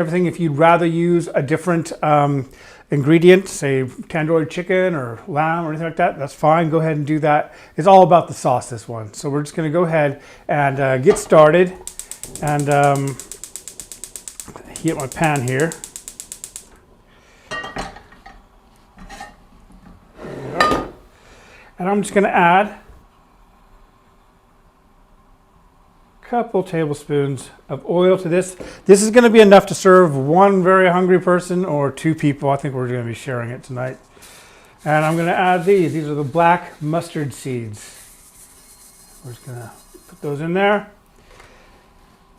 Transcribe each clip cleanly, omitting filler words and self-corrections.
everything. If you'd rather use a different ingredient, say tandoori chicken or lamb or anything like that, that's fine. Go ahead and do that. It's all about the sauce, this one. So we're just going to go ahead and get started and heat my pan here. And I'm just going to add couple tablespoons of oil to this. This is going to be enough to serve one very hungry person or two people. I think we're going to be sharing it tonight. And I'm going to add these. These are the black mustard seeds. We're just going to put those in there.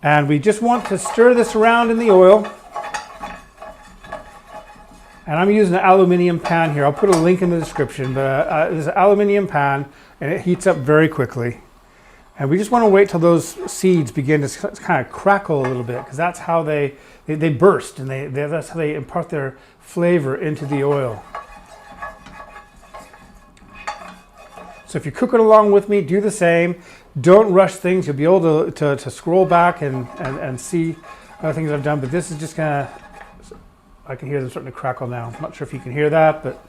And we just want to stir this around in the oil. And I'm using an aluminum pan here. I'll put a link in the description, but this is an aluminum pan and it heats up very quickly. And we just want to wait till those seeds begin to kind of crackle a little bit, because that's how they burst, and that's how they impart their flavor into the oil. So if you're cooking along with me, do the same. Don't rush things. You'll be able to scroll back and see other things I've done. But this is just kind of, I can hear them starting to crackle now. I'm not sure if you can hear that, but.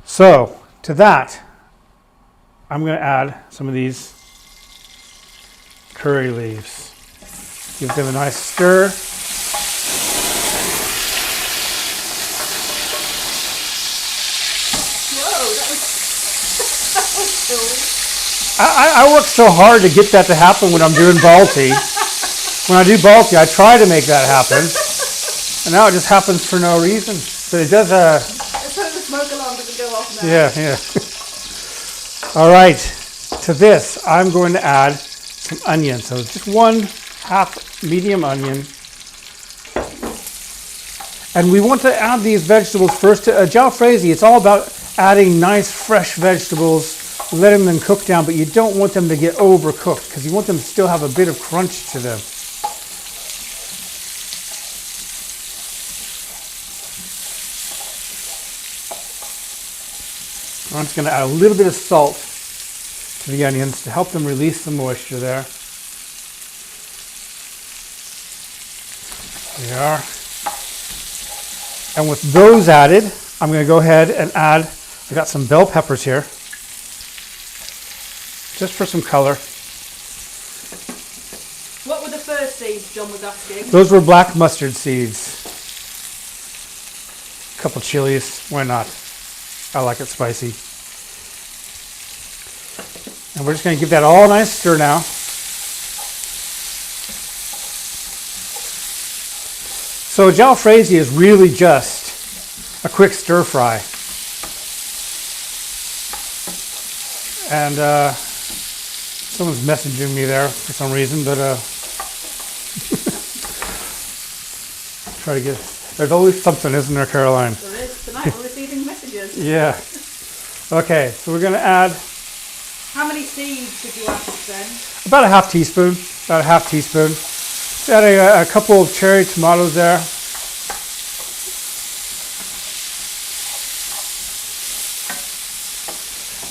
So to that, I'm going to add some of these curry leaves. Give them a nice stir. Whoa, that was cool. I work so hard to get that to happen when I'm doing Balti. When I do Balti, I try to make that happen. And now it just happens for no reason. But it does... Let's hope the smoke alarm doesn't go off now. Yeah. All right, to this, I'm going to add some onion. So just 1/2 medium onion. And we want to add these vegetables first. To jalfrezi, it's all about adding nice, fresh vegetables, letting them cook down, but you don't want them to get overcooked because you want them to still have a bit of crunch to them. I'm just going to add a little bit of salt to the onions to help them release the moisture there. There we are. And with those added, I'm going to go ahead and add, I got some bell peppers here, just for some color. What were the first seeds John was asking? Those were black mustard seeds. A couple chilies, why not? I like it spicy. And we're just going to give that all a nice stir now. So jalfrezi is really just a quick stir fry. And someone's messaging me there for some reason, but try to get, there's always something, isn't there, Caroline? There is. Tonight we're receiving messages. Yeah. Okay, so we're going to add... How many seeds did you ask then? About a half teaspoon. Just adding a couple of cherry tomatoes there.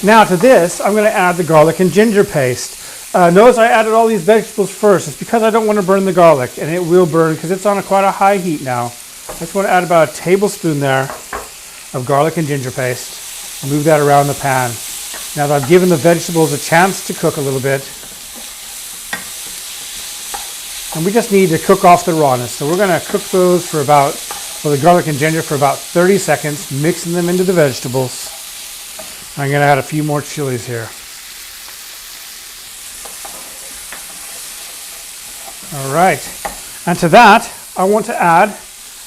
Now to this, I'm going to add the garlic and ginger paste. Notice I added all these vegetables first. It's because I don't want to burn the garlic, and it will burn because it's on quite a high heat now. I just want to add about a tablespoon there of garlic and ginger paste. Move that around the pan. Now that I've given the vegetables a chance to cook a little bit, and we just need to cook off the rawness. So we're going to cook those for about, the garlic and ginger for about 30 seconds, mixing them into the vegetables. I'm going to add a few more chilies here. All right, and to that, I want to add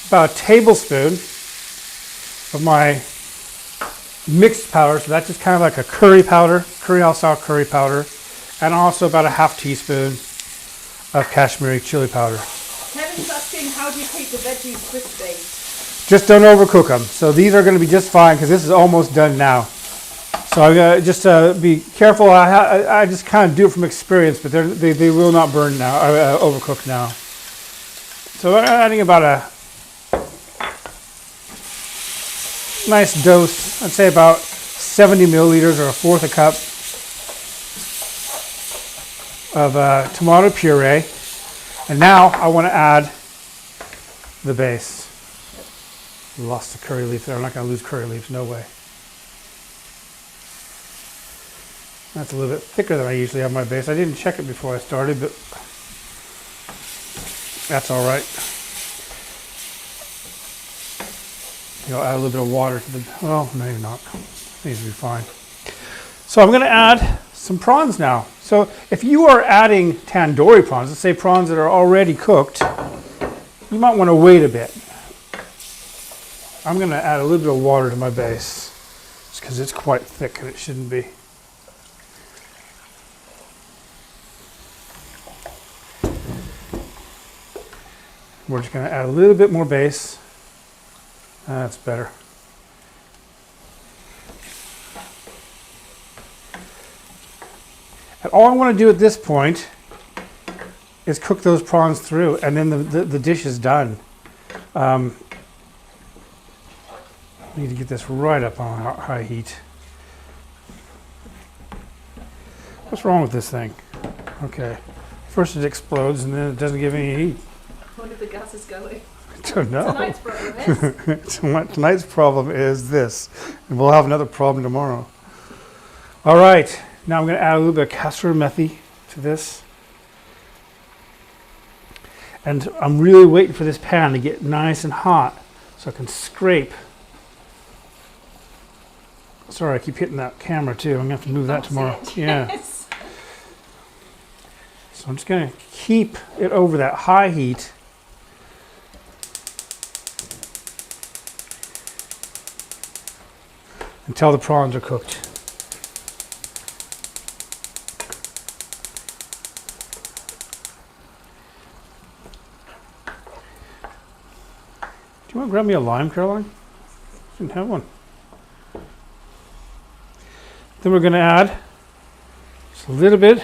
about a tablespoon of my mixed powder, so that's just kind of like a curry powder, curry powder, and also about a half teaspoon of Kashmiri chili powder. Kevin's asking, how do you keep the veggies crispy? Just don't overcook them. So these are going to be just fine because this is almost done now. So I gotta just be careful. I just kind of do it from experience, but they will not burn now, overcook now. So we're adding about a nice dose, I'd say about 70 milliliters or 1/4 cup of tomato puree. And now I want to add the base. Lost the curry leaf there. I'm not going to lose curry leaves, no way. That's a little bit thicker than I usually have my base. I didn't check it before I started, but that's all right. I'll add a little bit of water to the, well, maybe not. Needs to be fine. So I'm going to add some prawns now. So if you are adding tandoori prawns, let's say prawns that are already cooked, you might want to wait a bit. I'm going to add a little bit of water to my base, just because it's quite thick and it shouldn't be. We're just going to add a little bit more base. That's better. And all I want to do at this point is cook those prawns through, and then the dish is done. Need to get this right up on high heat. What's wrong with this thing? Okay. First it explodes and then it doesn't give any heat. I wonder if the gas is going. I don't know. Tonight's problem is. Tonight's problem is this. And we'll have another problem tomorrow. All right. Now I'm going to add a little bit of castor methi to this. And I'm really waiting for this pan to get nice and hot so I can scrape. Sorry, I keep hitting that camera too. I'm going to have to move that tomorrow. Yeah. Yes. So I'm just going to keep it over that high heat. Until the prawns are cooked. Do you want to grab me a lime, Caroline? Didn't have one. Then we're going to add just a little bit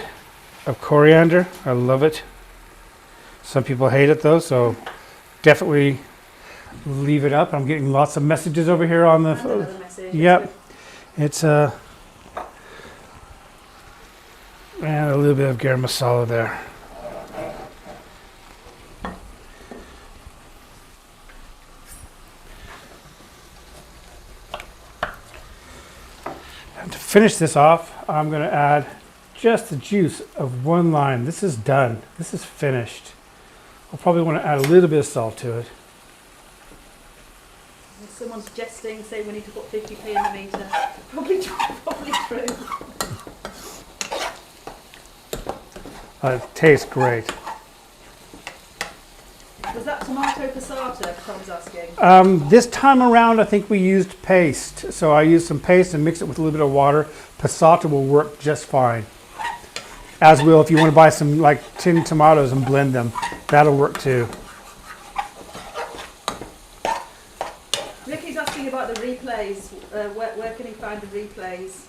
of coriander. I love it. Some people hate it though, so definitely leave it up. I'm getting lots of messages over here on the phone. Yep. It's and a little bit of garam masala there. And to finish this off, I'm going to add just the juice of one lime. This is done. This is finished. I'll probably want to add a little bit of salt to it. Someone's jesting, saying we need to put 50p in the meter. Probably true. It tastes great. Was that tomato passata? Tom's asking. This time around, I think we used paste. So I used some paste and mixed it with a little bit of water. Passata will work just fine. As will if you want to buy some like tinned tomatoes and blend them. That'll work too. Ricky's asking about the replays. Where can he find the replays?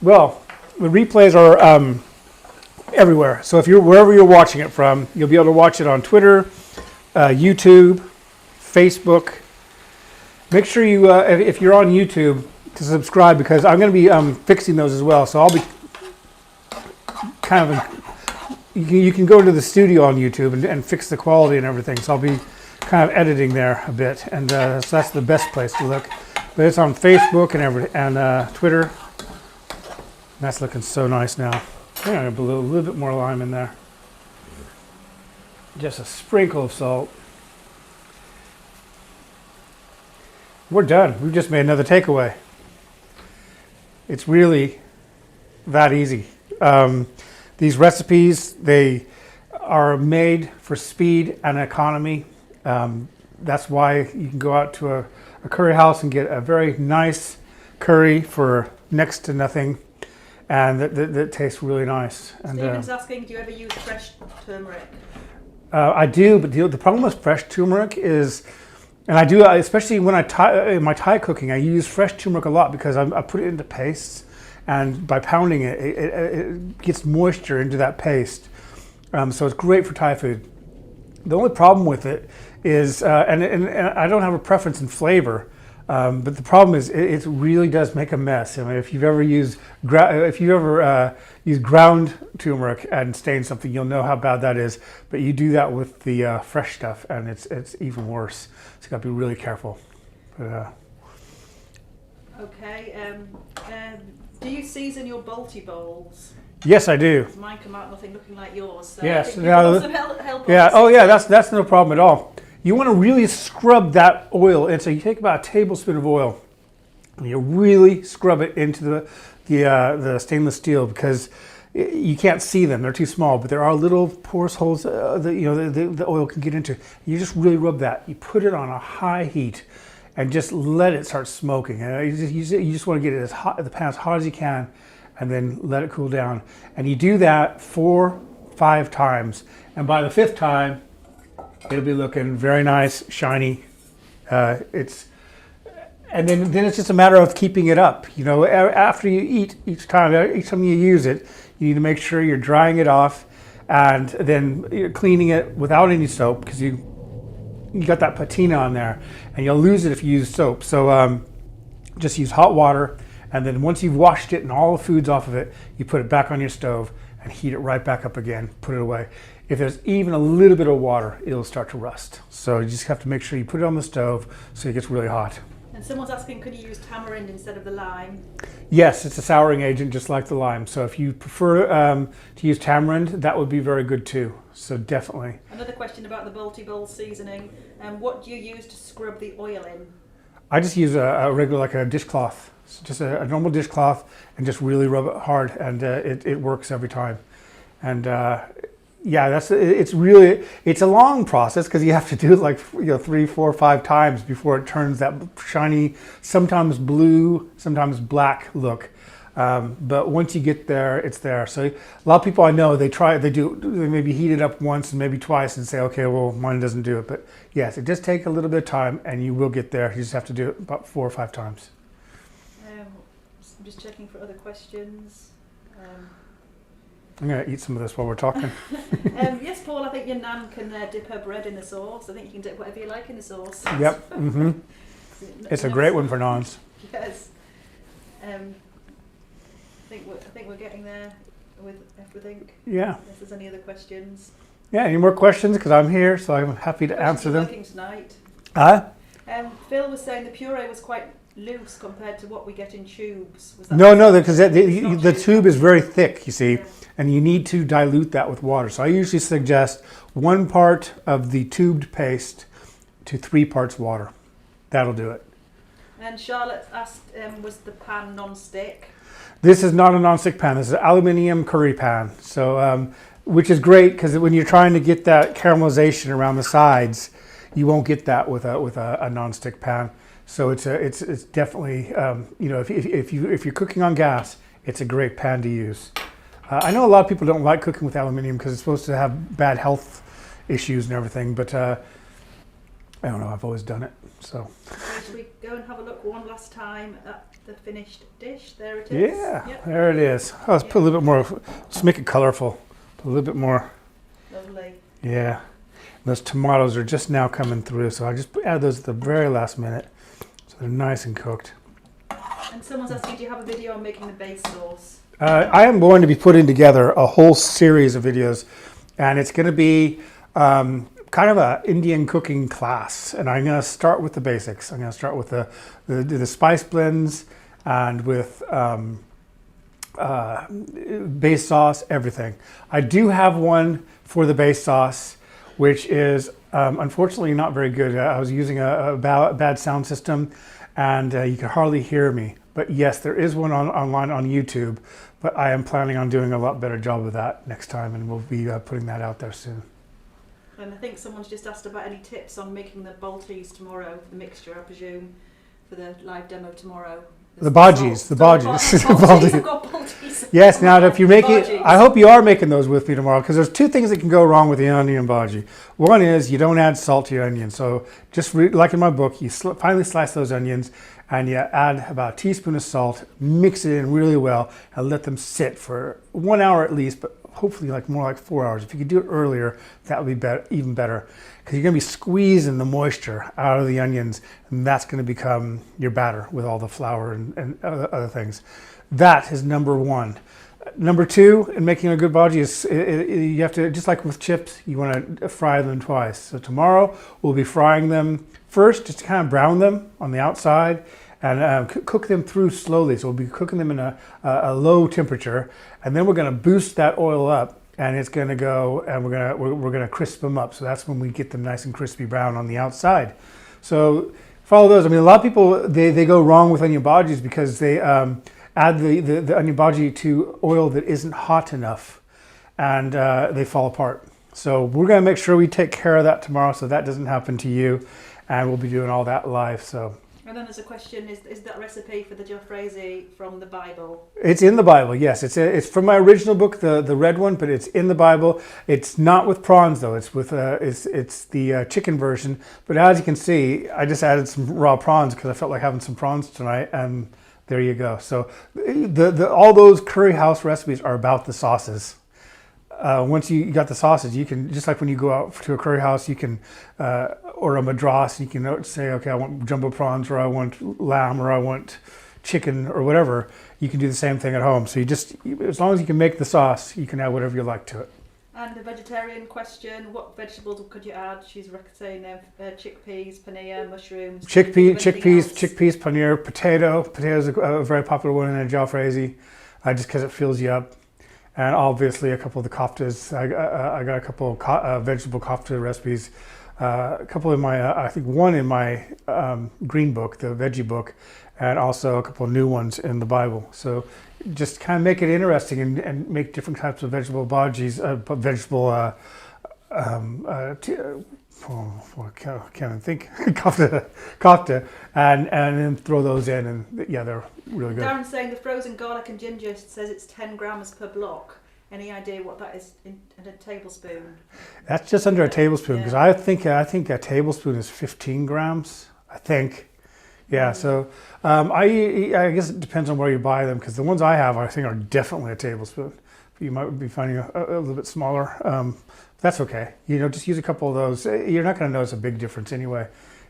Well, the replays are everywhere. So if you're wherever you're watching it from, you'll be able to watch it on Twitter, YouTube, Facebook. Make sure you, if you're on YouTube, to subscribe because I'm going to be fixing those as well. So I'll be kind of, you can go to the studio on YouTube and fix the quality and everything. So I'll be kind of editing there a bit, and so that's the best place to look. But it's on Facebook and Twitter. That's looking so nice now. I'm going to put a little bit more lime in there. Just a sprinkle of salt. We're done. We've just made another takeaway. It's really that easy. These recipes, they are made for speed and economy. That's why you can go out to a curry house and get a very nice curry for next to nothing, and that tastes really nice. And, Stephen's asking, do you ever use fresh turmeric? I do, but the problem with fresh turmeric is, and I do, especially when in my Thai cooking, I use fresh turmeric a lot because I put it into pastes, and by pounding it, it gets moisture into that paste. So it's great for Thai food. The only problem with it is, and I don't have a preference in flavor. But the problem is, it really does make a mess. I mean, if you've ever used ground turmeric and stained something, you'll know how bad that is. But you do that with the fresh stuff, and it's even worse. So you got to be really careful. But, okay. Do you season your Balti bowls? yes, I do. Mine come out nothing looking like yours. So Yes. I think you've got some help Yeah. on Oh, this. yeah. That's no problem at all. You want to really scrub that oil, and so you take about a tablespoon of oil, and you really scrub it into the stainless steel, because you can't see them; they're too small. But there are little porous holes that the oil can get into. You just really rub that. You put it on a high heat, and just let it start smoking. And you just want to get it the pan as hot as you can, and then let it cool down. And you do that 4-5 times, and by the 5th time, it'll be looking very nice, shiny. And then it's just a matter of keeping it up. You know, after you eat, each time you use it, you need to make sure you're drying it off, and then you're cleaning it without any soap, because you got that patina on there, and you'll lose it if you use soap. So just use hot water, and then once you've washed it and all the food's off of it, you put it back on your stove and heat it right back up again. Put it away. If there's even a little bit of water, it'll start to rust. So you just have to make sure you put it on the stove so it gets really hot. And someone's asking, could you use tamarind instead of the lime? Yes, it's a souring agent just like the lime. So if you prefer to use tamarind, that would be very good too. So definitely. Another question about the Balti bowl seasoning. What do you use to scrub the oil in? I just use a regular, like a dishcloth. It's just a normal dishcloth, and just really rub it hard, and it works every time. And yeah, it's a long process, because you have to do it like 3, 4, 5 times before it turns that shiny, sometimes blue, sometimes black look. But once you get there, it's there. So a lot of people I know, they maybe heat it up once and maybe twice and say, okay, well, mine doesn't do it. But yes, it does take a little bit of time, and you will get there. You just have to do it about 4 or 5 times. I'm just checking for other questions. I'm going to eat some of this while we're talking. Yes, Paul, I think your nan can dip her bread in the sauce. I think you can dip whatever you like in the sauce. Yep. Mm-hmm. It's a great one for naans. Yes. I think we're getting there with everything. Yeah. Unless there's any other questions. Yeah, any more questions? Because I'm here, so I'm happy to answer them. Working tonight. Huh? Phil was saying the puree was quite loose compared to what we get in tubes. Was that No, because the tube is very thick, you see, yeah. And you need to dilute that with water. So I usually suggest 1 part of the tubed paste to 3 parts water. That'll do it. And Charlotte asked, was the pan non-stick? This is not a non-stick pan. This is an aluminium curry pan. So, which is great, because when you're trying to get that caramelization around the sides, you won't get that with a non-stick pan. So it's definitely if you're cooking on gas, it's a great pan to use. I know a lot of people don't like cooking with aluminium because it's supposed to have bad health issues and everything, but I don't know. I've always done it. So. Should we go and have a look one last time at the finished dish? There it is. Yeah, yep. There it is. Oh, let's put a little bit more. Let's make it colorful. Put a little bit more. Lovely. Yeah. Those tomatoes are just now coming through, so I just add those at the very last minute, so they're nice and cooked. And someone's asking, do you have a video on making the base sauce? I am going to be putting together a whole series of videos, and it's going to be kind of an Indian cooking class. And I'm going to start with the basics. I'm going to start with the spice blends, and with base sauce, everything. I do have one for the base sauce, which is unfortunately not very good. I was using a bad sound system, and you could hardly hear me. But yes, there is one online on YouTube, but I am planning on doing a lot better job of that next time, and we'll be putting that out there soon. And I think someone's just asked about any tips on making the Baltis tomorrow, the mixture, I presume, for the live demo tomorrow. The Baltis. I've got Baltis. Yes, now if you're making, Baltis. I hope you are making those with me tomorrow, because there's 2 things that can go wrong with the onion bhaji. One is you don't add salt to your onion. So just like in my book, you finely slice those onions, and you add about a teaspoon of salt, mix it in really well, and let them sit for 1 hour at least, but hopefully like more like 4 hours. If you could do it earlier, that would be even better, because you're going to be squeezing the moisture out of the onions, and that's going to become your batter with all the flour and other things. That is number one. Number two, in making a good bhaji is you have to, just like with chips, you want to fry them twice. So tomorrow we'll be frying them first, just to kind of brown them on the outside, and cook them through slowly. So we'll be cooking them in a low temperature, and then we're going to boost that oil up, and it's going to go, and we're going to crisp them up. So that's when we get them nice and crispy brown on the outside. So follow those. I mean, a lot of people they go wrong with onion bhajis because they add the onion bhaji to oil that isn't hot enough, and they fall apart. So we're going to make sure we take care of that tomorrow, so that doesn't happen to you, and we'll be doing all that live. So. And then there's a question: Is that recipe for the Jalfrezi from the Bible? It's in the Bible, yes. It's from my original book, the red one, but it's in the Bible. It's not with prawns though. It's with it's the chicken version. But as you can see, I just added some raw prawns because I felt like having some prawns tonight, and there you go. So all those curry house recipes are about the sauces. Once you got the sausage, you can, just like when you go out to a curry house, you can order a madras. You can say, okay, I want jumbo prawns, or I want lamb, or I want chicken, or whatever. You can do the same thing at home. So as long as you can make the sauce, you can add whatever you like to it. And the vegetarian question: what vegetables could you add? She's saying chickpeas, paneer, mushrooms. Chickpeas, paneer, potato. Potato is a very popular one in a jalfrezi, just because it fills you up. And obviously a couple of the koftas. I got a couple of vegetable kofta recipes. A couple in my, I think one in my green book, the veggie book, and also a couple of new ones in the Bible. So just kind of make it interesting and make different types of vegetable bhajis, can't even think, kofta, and then throw those in, and yeah, they're really good. Darren's saying the frozen garlic and ginger says it's 10 grams per block. Any idea what that is in a tablespoon? That's just under a tablespoon, because I think a tablespoon is 15 grams. I think, yeah. So I guess it depends on where you buy them, because the ones I have, I think, are definitely a tablespoon. But you might be finding a little bit smaller. That's okay. Just use a couple of those. You're not going to notice a big difference anyway,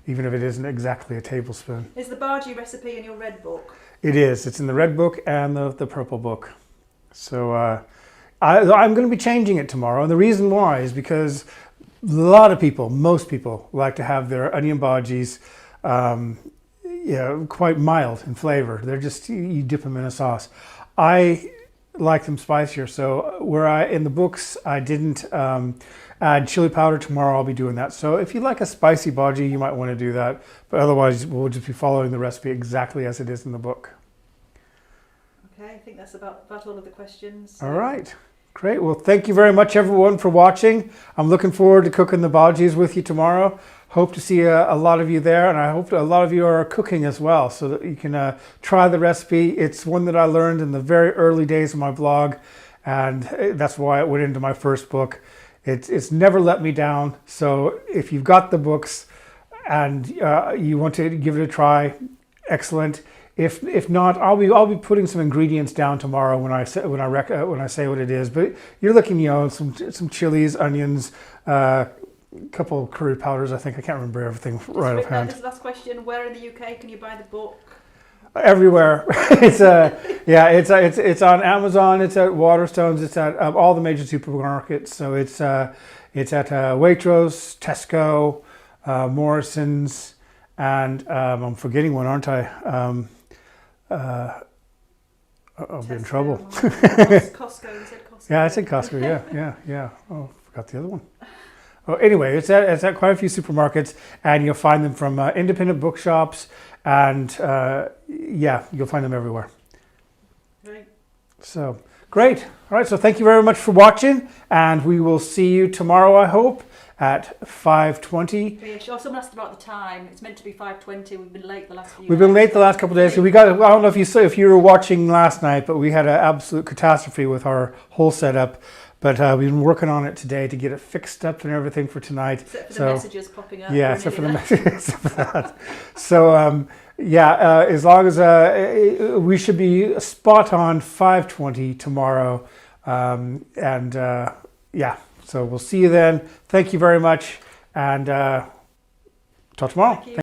even if it isn't exactly a tablespoon. Is the bhaji recipe in your red book? It is. It's in the red book and the purple book. So I'm going to be changing it tomorrow. And the reason why is because a lot of people, most people, like to have their onion bhajis quite mild in flavor. They're just, you dip them in a sauce. I like them spicier, so in the books I didn't add chili powder. Tomorrow I'll be doing that. So if you like a spicy bhaji, you might want to do that, but otherwise we'll just be following the recipe exactly as it is in the book. Okay, I think that's about all of the questions. All right, great. Well, thank you very much everyone for watching. I'm looking forward to cooking the bhajis with you tomorrow. Hope to see a lot of you there, and I hope a lot of you are cooking as well, so that you can try the recipe. It's one that I learned in the very early days of my blog, and that's why it went into my first book. It's never let me down. So if you've got the books and you want to give it a try, excellent. If not, I'll be putting some ingredients down tomorrow when I say what it is. But you're looking, some chilies, onions. Couple of curry powders, I think. I can't remember everything right offhand. This last question: where in the UK can you buy the book? Everywhere. It's on Amazon. It's at Waterstones. It's at all the major supermarkets. So it's at Waitrose, Tesco, Morrison's, and I'm forgetting one, aren't I? I'll be in trouble. Costco. You said Costco. Yeah, I said Costco. Yeah. Oh, forgot the other one. Oh, anyway, it's at quite a few supermarkets, and you'll find them from independent bookshops, and you'll find them everywhere. Great. So, great. All right, so thank you very much for watching, and we will see you tomorrow, I hope, at 5:20. Yeah, sure. Someone asked about the time. It's meant to be 5:20. We've been late the last few days. We've been late the last couple of days. So I don't know if you were watching last night, but we had an absolute catastrophe with our whole setup. But we've been working on it today to get it fixed up and everything for tonight. Except for the messages popping up. Yeah, except for the messages. So, as long as we should be spot on 5:20 tomorrow Yeah, so we'll see you then. Thank you very much, and talk tomorrow. Thank you.